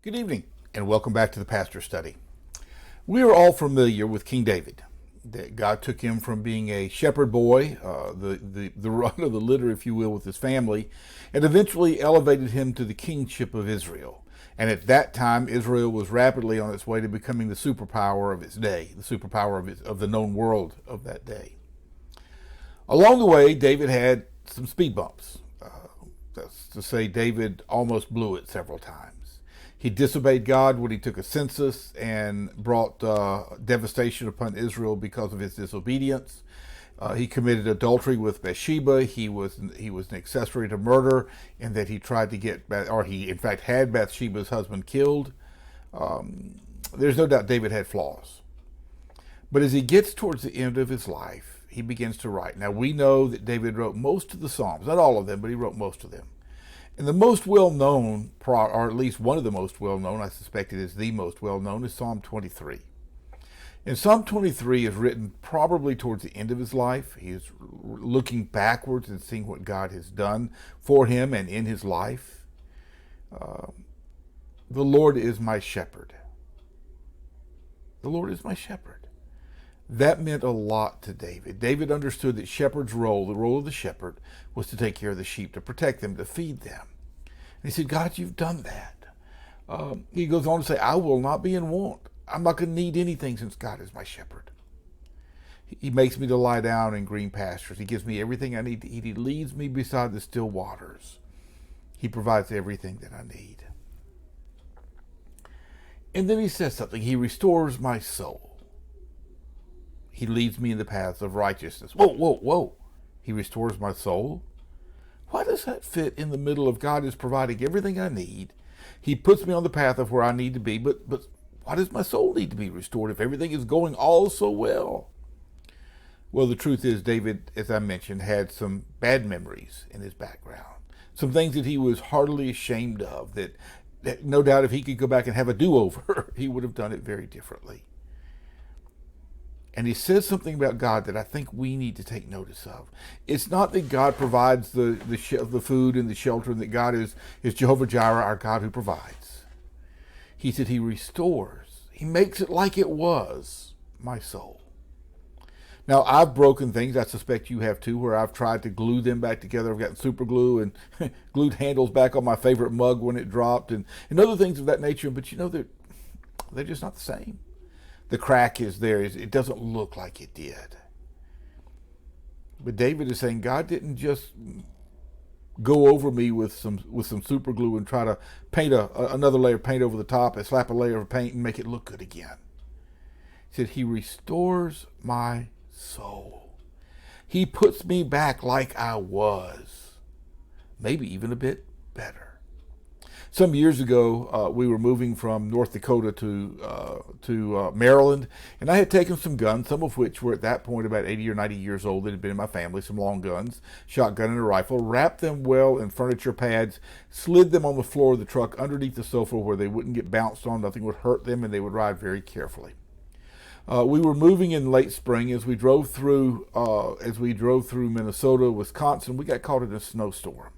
Good evening, and welcome back to the Pastor Study. We are all familiar with King David. That God took him from being a shepherd boy, the run of the litter, if you will, with his family, and eventually elevated him to the kingship of Israel. And at that time, Israel was rapidly on its way to becoming the superpower of its day, the superpower of the known world of that day. Along the way, David had some speed bumps. That's to say, David almost blew it several times. He disobeyed God when he took a census and brought devastation upon Israel because of his disobedience. He committed adultery with Bathsheba. He was an accessory to murder in that he tried to get, or he in fact had Bathsheba's husband killed. There's no doubt David had flaws. But as he gets towards the end of his life, he begins to write. Now we know that David wrote most of the Psalms, not all of them, but he wrote most of them. And the most well-known, or at least one of the most well-known, I suspect it is the most well-known, is Psalm 23. And Psalm 23 is written probably towards the end of his life. He is looking backwards and seeing what God has done for him and in his life. The Lord is my shepherd. The Lord is my shepherd. That meant a lot to David. David understood that shepherd's role, the role of the shepherd, was to take care of the sheep, to protect them, to feed them. And he said, God, you've done that. He goes on to say, I will not be in want. I'm not going to need anything since God is my shepherd. He makes me to lie down in green pastures. He gives me everything I need to eat. He leads me beside the still waters. He provides everything that I need. And then he says something. He restores my soul. He leads me in the paths of righteousness. Whoa. He restores my soul. Why does that fit in the middle of God is providing everything I need? He puts me on the path of where I need to be, but why does my soul need to be restored if everything is going all so well? Well, the truth is David, as I mentioned, had some bad memories in his background. Some things that he was heartily ashamed of, that no doubt if he could go back and have a do-over, he would have done it very differently. And he says something about God that I think we need to take notice of. It's not that God provides the food and the shelter, and that God is Jehovah Jireh, our God who provides. He said he restores. He makes it like it was my soul. Now, I've broken things, I suspect you have too, where I've tried to glue them back together. I've gotten super glue and glued handles back on my favorite mug when it dropped and other things of that nature. But you know, they're just not the same. The crack is there. It doesn't look like it did. But David is saying God didn't just go over me with some super glue and try to paint another layer of paint over the top and slap a layer of paint and make it look good again. He said he restores my soul. He puts me back like I was, maybe even a bit better. Some years ago, we were moving from North Dakota to Maryland, and I had taken some guns, some of which were at that point about 80 or 90 years old that had been in my family, some long guns, shotgun and a rifle, wrapped them well in furniture pads, slid them on the floor of the truck underneath the sofa where they wouldn't get bounced on, nothing would hurt them, and they would ride very carefully. We were moving in late spring. As we drove through Minnesota, Wisconsin, we got caught in a snowstorm.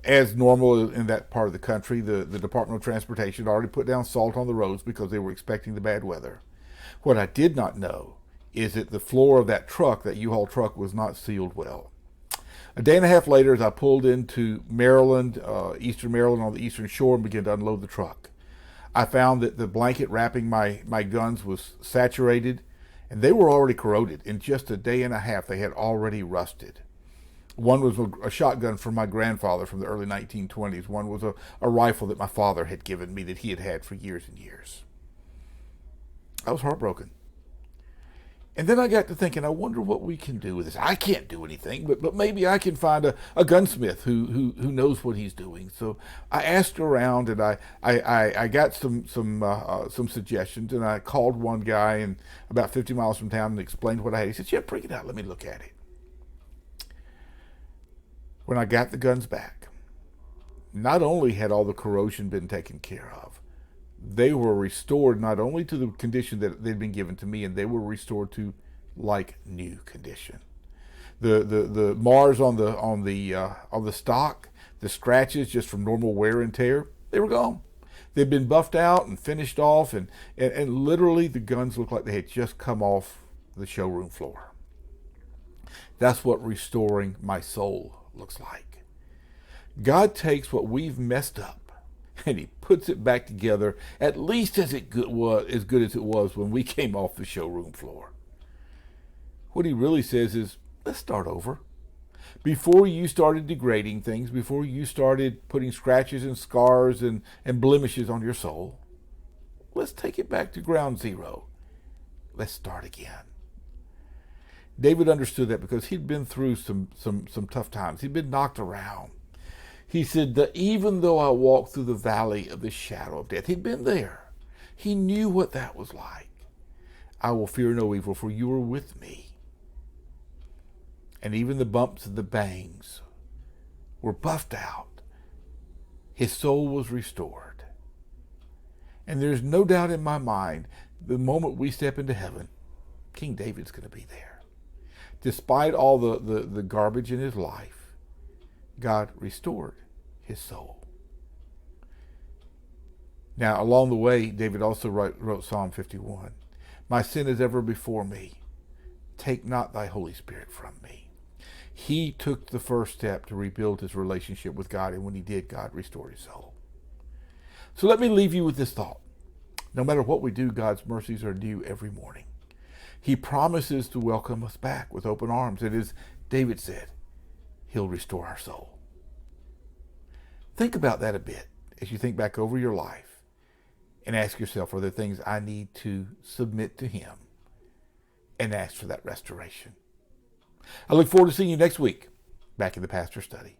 As normal in that part of the country, the Department of Transportation had already put down salt on the roads because they were expecting the bad weather. What I did not know is that the floor of that truck, that U-Haul truck, was not sealed well. A day and a half later, as I pulled into Maryland, eastern Maryland on the eastern shore, and began to unload the truck, I found that the blanket wrapping my guns was saturated, and they were already corroded. In just a day and a half, they had already rusted. One was a shotgun from my grandfather from the early 1920s. One was a rifle that my father had given me that he had had for years and years. I was heartbroken. And then I got to thinking, I wonder what we can do with this. I can't do anything, but maybe I can find a gunsmith who knows what he's doing. So I asked around, and I got some suggestions, and I called one guy in about 50 miles from town and explained what I had. He said, "Yeah, bring it out. Let me look at it." When I got the guns back, not only had all the corrosion been taken care of, they were restored not only to the condition that they'd been given to me, and they were restored to like new condition. The Mars on the stock, the scratches just from normal wear and tear, they were gone. They'd been buffed out and finished off, and literally the guns looked like they had just come off the showroom floor. That's what restoring my soul looks like. God takes what we've messed up and he puts it back together, at least as good as it was when we came off the showroom floor. What he really says is, let's start over. Before you started degrading things, before you started putting scratches and scars and blemishes on your soul, let's take it back to ground zero. Let's start again. David understood that because he'd been through some tough times. He'd been knocked around. He said that even though I walk through the valley of the shadow of death, he'd been there. He knew what that was like. I will fear no evil, for you are with me. And even the bumps and the bangs were buffed out. His soul was restored. And there's no doubt in my mind, the moment we step into heaven, King David's going to be there. Despite all the garbage in his life, God restored his soul. Now, along the way, David also wrote Psalm 51. My sin is ever before me. Take not thy Holy Spirit from me. He took the first step to rebuild his relationship with God, and when he did, God restored his soul. So let me leave you with this thought. No matter what we do, God's mercies are new every morning. He promises to welcome us back with open arms. And as David said, he'll restore our soul. Think about that a bit as you think back over your life and ask yourself, are there things I need to submit to him and ask for that restoration? I look forward to seeing you next week back in the Pastor Study.